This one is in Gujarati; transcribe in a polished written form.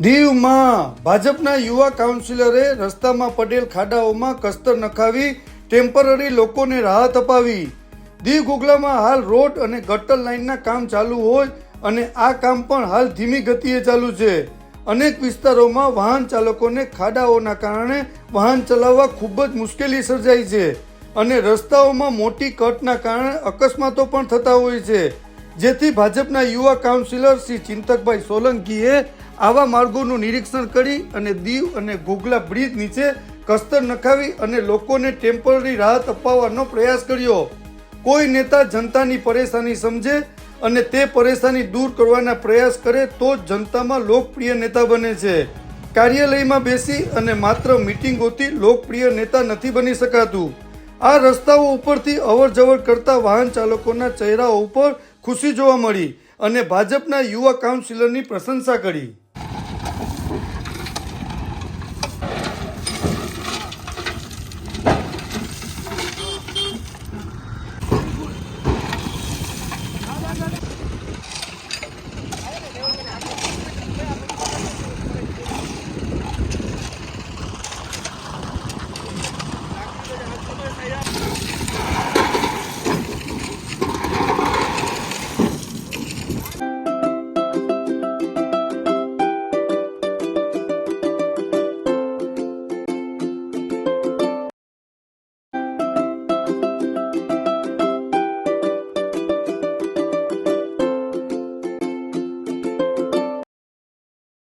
દીવમાં ભાજપના યુવા કાઉન્સિલરે રસ્તામાં પડેલ ખાડાઓમાં કસ્તર નખાવી ટેમ્પરરી લોકોને રાહત અપાવી। દીવ ગુગલામાં હાલ રોડ અને ગટર લાઇનના કામ ચાલુ હોય અને આ કામ પણ હાલ ધીમી ગતિએ ચાલુ છે। અનેક વિસ્તારોમાં વાહન ચાલકોને ખાડાઓના કારણે વાહન ચલાવવા ખૂબ જ મુશ્કેલી સર્જાઈ છે અને રસ્તાઓમાં મોટી કટના કારણે અકસ્માતો પણ થતા હોય છે, જેથી ભાજપના યુવા કાઉન્સિલર શ્રી ચિંતકભાઈ સોલંકીએ આવા માર્ગોનું નિરીક્ષણ કરી અને દીવ અને ઘોઘલા બ્રિજ નીચે કસ્તર નખાવી અને લોકોને ટેમ્પરરી રાહત અપાવવાનો પ્રયાસ કર્યો। કોઈ નેતા જનતાની પરેશાની સમજે અને તે પરેશાની દૂર કરવાના પ્રયાસ કરે તો જ જનતામાં લોકપ્રિય નેતા બને છે। કાર્યાલયમાં બેસી અને માત્ર મિટિંગોથી લોકપ્રિય નેતા નથી બની શકાતું। આ રસ્તાઓ ઉપરથી અવર જવર કરતા વાહન ચાલકોના ચહેરાઓ ઉપર ખુશી જોવા મળી અને ભાજપના યુવા કાઉન્સિલરની પ્રશંસા કરી।